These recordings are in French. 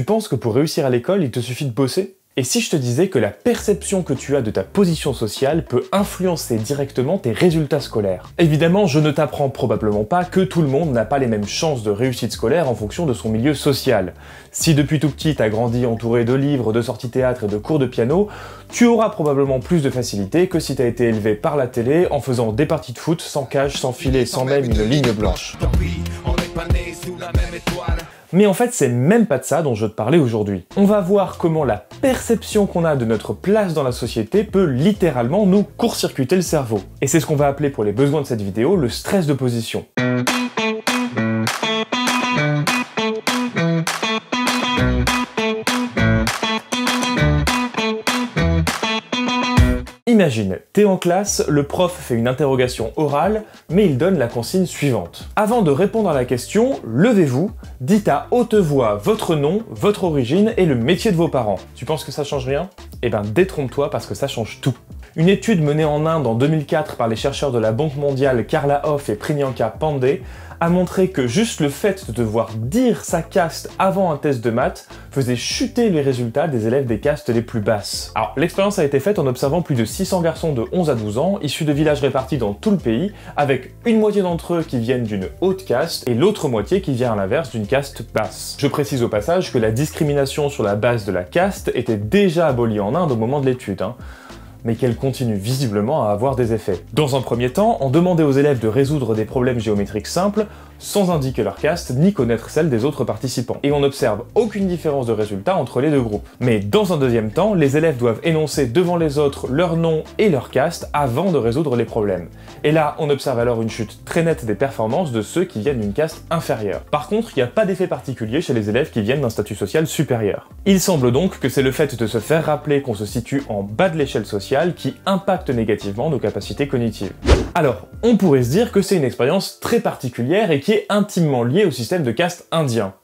Tu penses que pour réussir à l'école, il te suffit de bosser? Et si je te disais que la perception que tu as de ta position sociale peut influencer directement tes résultats scolaires? Évidemment, je ne t'apprends probablement pas que tout le monde n'a pas les mêmes chances de réussite scolaire en fonction de son milieu social. Si depuis tout petit t'as grandi entouré de livres, de sorties théâtre et de cours de piano, tu auras probablement plus de facilité que si t'as été élevé par la télé en faisant des parties de foot sans cage, sans filet, sans même une ligne blanche. Mais en fait, c'est même pas de ça dont je veux te parler aujourd'hui. On va voir comment la perception qu'on a de notre place dans la société peut littéralement nous court-circuiter le cerveau. Et c'est ce qu'on va appeler pour les besoins de cette vidéo le stress de position. Imagine, t'es en classe, le prof fait une interrogation orale, mais il donne la consigne suivante. Avant de répondre à la question, levez-vous, dites à haute voix votre nom, votre origine et le métier de vos parents. Tu penses que ça change rien? Eh ben détrompe-toi parce que ça change tout. Une étude menée en Inde en 2004 par les chercheurs de la Banque mondiale Carla Hoff et Priyanka Pandey a montré que juste le fait de devoir dire sa caste avant un test de maths faisait chuter les résultats des élèves des castes les plus basses. Alors, l'expérience a été faite en observant plus de 600 garçons de 11 à 12 ans, issus de villages répartis dans tout le pays, avec une moitié d'entre eux qui viennent d'une haute caste et l'autre moitié qui vient à l'inverse d'une caste basse. Je précise au passage que la discrimination sur la base de la caste était déjà abolie en Inde au moment de l'étude, mais qu'elle continue visiblement à avoir des effets. Dans un premier temps, on demandait aux élèves de résoudre des problèmes géométriques simples, sans indiquer leur caste, ni connaître celle des autres participants. Et on n'observe aucune différence de résultat entre les deux groupes. Mais dans un deuxième temps, les élèves doivent énoncer devant les autres leur nom et leur caste avant de résoudre les problèmes. Et là, on observe alors une chute très nette des performances de ceux qui viennent d'une caste inférieure. Par contre, il n'y a pas d'effet particulier chez les élèves qui viennent d'un statut social supérieur. Il semble donc que c'est le fait de se faire rappeler qu'on se situe en bas de l'échelle sociale qui impacte négativement nos capacités cognitives. Alors, on pourrait se dire que c'est une expérience très particulière et qui est intimement liée au système de caste indien.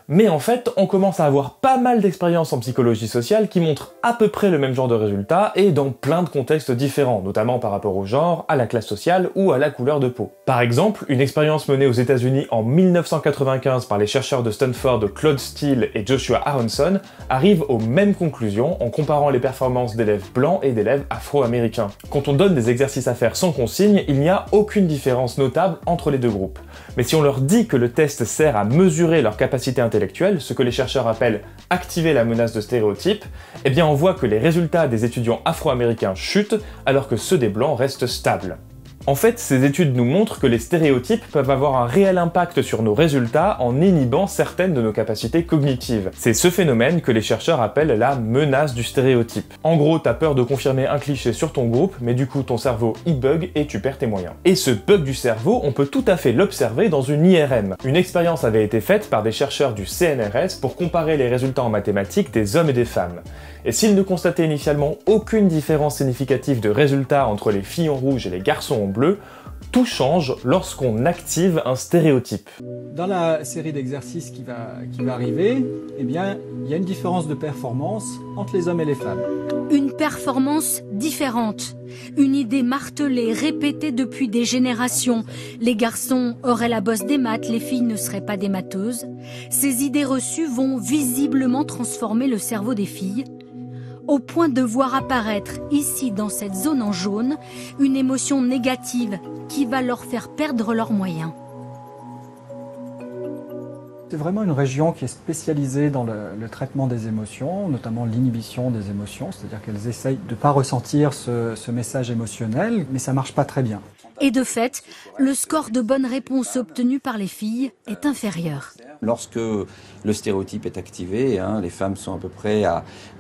Mais en fait, on commence à avoir pas mal d'expériences en psychologie sociale qui montrent à peu près le même genre de résultats et dans plein de contextes différents, notamment par rapport au genre, à la classe sociale ou à la couleur de peau. Par exemple, une expérience menée aux États-Unis en 1995 par les chercheurs de Stanford Claude Steele et Joshua Aronson arrive aux mêmes conclusions en comparant les performances d'élèves blancs et d'élèves afro-américains. Quand on donne des exercices à faire sans consigne, il n'y a aucune différence notable entre les deux groupes. Mais si on leur dit que le test sert à mesurer leur capacité intellectuelle, ce que les chercheurs appellent activer la menace de stéréotypes, eh bien on voit que les résultats des étudiants afro-américains chutent alors que ceux des blancs restent stables. En fait, ces études nous montrent que les stéréotypes peuvent avoir un réel impact sur nos résultats en inhibant certaines de nos capacités cognitives. C'est ce phénomène que les chercheurs appellent la menace du stéréotype. En gros, t'as peur de confirmer un cliché sur ton groupe, mais du coup ton cerveau y bug et tu perds tes moyens. Et ce bug du cerveau, on peut tout à fait l'observer dans une IRM. Une expérience avait été faite par des chercheurs du CNRS pour comparer les résultats en mathématiques des hommes et des femmes. Et s'ils ne constataient initialement aucune différence significative de résultats entre les filles en rouge et les garçons en bleu, tout change lorsqu'on active un stéréotype. Dans la série d'exercices qui va arriver, eh bien, il y a une différence de performance entre les hommes et les femmes. Une performance différente. Une idée martelée, répétée depuis des générations. Les garçons auraient la bosse des maths, les filles ne seraient pas des matheuses. Ces idées reçues vont visiblement transformer le cerveau des filles, au point de voir apparaître ici dans cette zone en jaune une émotion négative qui va leur faire perdre leurs moyens. C'est vraiment une région qui est spécialisée dans le traitement des émotions, notamment l'inhibition des émotions, c'est-à-dire qu'elles essayent de ne pas ressentir ce message émotionnel, mais ça ne marche pas très bien. Et de fait, le score de bonnes réponses obtenues par les filles est inférieur. Lorsque le stéréotype est activé, les femmes sont à peu près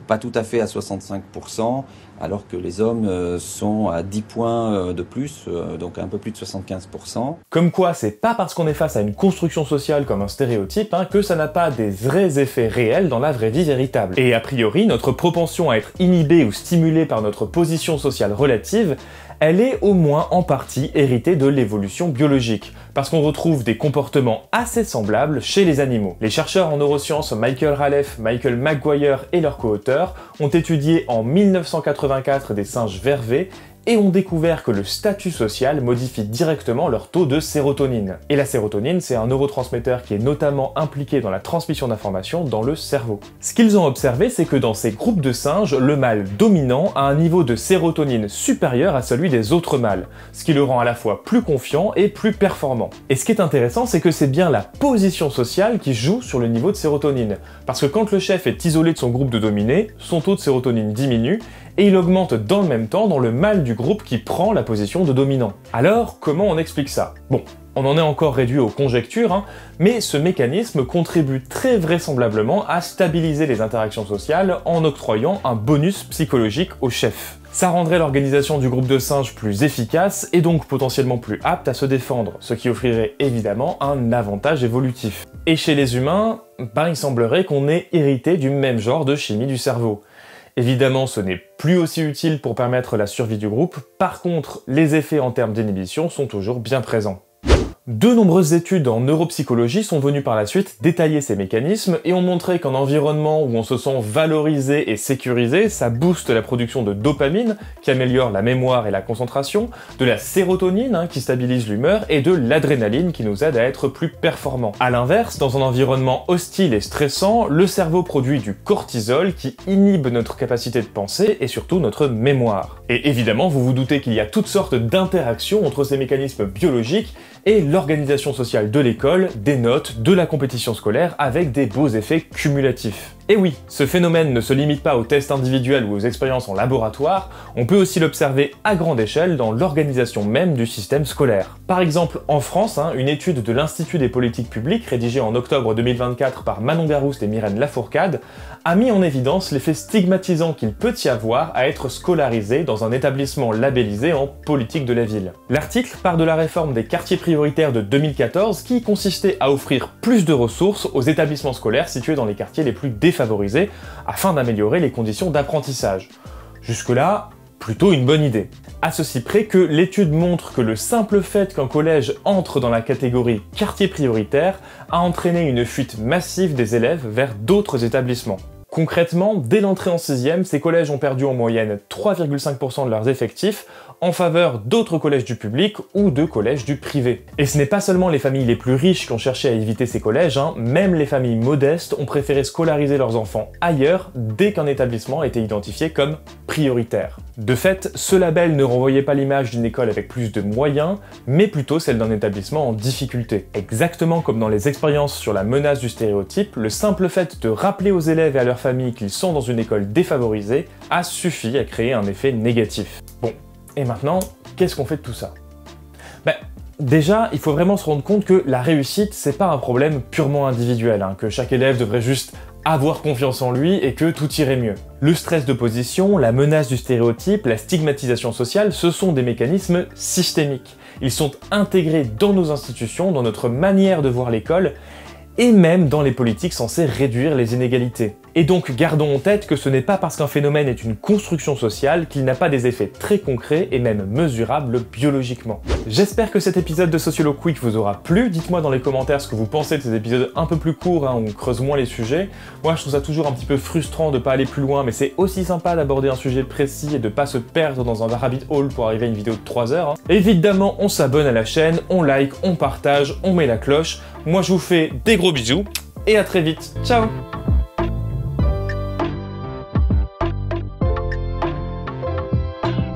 pas tout à fait à 65%, alors que les hommes sont à 10 points de plus, donc un peu plus de 75%. Comme quoi, c'est pas parce qu'on est face à une construction sociale comme un stéréotype que ça n'a pas des vrais effets réels dans la vraie vie véritable. Et a priori, notre propension à être inhibé ou stimulé par notre position sociale relative, elle est au moins en partie héritée de l'évolution biologique, parce qu'on retrouve des comportements assez semblables chez les animaux. Les chercheurs en neurosciences Michael Raleff, Michael McGuire et leurs co-auteurs ont étudié en 1984 des singes vervés et ont découvert que le statut social modifie directement leur taux de sérotonine. Et la sérotonine, c'est un neurotransmetteur qui est notamment impliqué dans la transmission d'informations dans le cerveau. Ce qu'ils ont observé, c'est que dans ces groupes de singes, le mâle dominant a un niveau de sérotonine supérieur à celui des autres mâles, ce qui le rend à la fois plus confiant et plus performant. Et ce qui est intéressant, c'est que c'est bien la position sociale qui joue sur le niveau de sérotonine, parce que quand le chef est isolé de son groupe de dominés, son taux de sérotonine diminue, et il augmente dans le même temps dans le mâle du groupe qui prend la position de dominant. Alors, comment on explique ça? Bon, on en est encore réduit aux conjectures, mais ce mécanisme contribue très vraisemblablement à stabiliser les interactions sociales en octroyant un bonus psychologique au chef. Ça rendrait l'organisation du groupe de singes plus efficace et donc potentiellement plus apte à se défendre, ce qui offrirait évidemment un avantage évolutif. Et chez les humains, il semblerait qu'on ait hérité du même genre de chimie du cerveau. Évidemment, ce n'est plus aussi utile pour permettre la survie du groupe, par contre, les effets en termes d'inhibition sont toujours bien présents. De nombreuses études en neuropsychologie sont venues par la suite détailler ces mécanismes et ont montré qu'en environnement où on se sent valorisé et sécurisé, ça booste la production de dopamine, qui améliore la mémoire et la concentration, de la sérotonine, qui stabilise l'humeur, et de l'adrénaline, qui nous aide à être plus performants. A l'inverse, dans un environnement hostile et stressant, le cerveau produit du cortisol qui inhibe notre capacité de penser et surtout notre mémoire. Et évidemment, vous vous doutez qu'il y a toutes sortes d'interactions entre ces mécanismes biologiques et l'organisation sociale de l'école, des notes, de la compétition scolaire, avec des beaux effets cumulatifs. Et oui, ce phénomène ne se limite pas aux tests individuels ou aux expériences en laboratoire, on peut aussi l'observer à grande échelle dans l'organisation même du système scolaire. Par exemple, en France, une étude de l'Institut des politiques publiques, rédigée en octobre 2024 par Manon Garouste et Myrène Lafourcade, a mis en évidence l'effet stigmatisant qu'il peut y avoir à être scolarisé dans un établissement labellisé en politique de la ville. L'article part de la réforme des quartiers prioritaires de 2014 qui consistait à offrir plus de ressources aux établissements scolaires situés dans les quartiers les plus défavorisés afin d'améliorer les conditions d'apprentissage. Jusque-là, plutôt une bonne idée. À ceci près que l'étude montre que le simple fait qu'un collège entre dans la catégorie quartier prioritaire a entraîné une fuite massive des élèves vers d'autres établissements. Concrètement, dès l'entrée en 6e, ces collèges ont perdu en moyenne 3,5% de leurs effectifs en faveur d'autres collèges du public ou de collèges du privé. Et ce n'est pas seulement les familles les plus riches qui ont cherché à éviter ces collèges, même les familles modestes ont préféré scolariser leurs enfants ailleurs dès qu'un établissement était identifié comme prioritaire. De fait, ce label ne renvoyait pas l'image d'une école avec plus de moyens, mais plutôt celle d'un établissement en difficulté. Exactement comme dans les expériences sur la menace du stéréotype, le simple fait de rappeler aux élèves et à leurs familles qu'ils sont dans une école défavorisée a suffi à créer un effet négatif. Bon, et maintenant, qu'est-ce qu'on fait de tout ça? Déjà, il faut vraiment se rendre compte que la réussite, c'est pas un problème purement individuel, que chaque élève devrait juste avoir confiance en lui et que tout irait mieux. Le stress de position, la menace du stéréotype, la stigmatisation sociale, ce sont des mécanismes systémiques. Ils sont intégrés dans nos institutions, dans notre manière de voir l'école, et même dans les politiques censées réduire les inégalités. Et donc gardons en tête que ce n'est pas parce qu'un phénomène est une construction sociale qu'il n'a pas des effets très concrets et même mesurables biologiquement. J'espère que cet épisode de Sociologue Quick vous aura plu, dites-moi dans les commentaires ce que vous pensez de ces épisodes un peu plus courts, où on creuse moins les sujets. Moi je trouve ça toujours un petit peu frustrant de pas aller plus loin, mais c'est aussi sympa d'aborder un sujet précis et de pas se perdre dans un rabbit hole pour arriver à une vidéo de 3 heures. Évidemment on s'abonne à la chaîne, on like, on partage, on met la cloche. Moi je vous fais des gros bisous et à très vite. Ciao!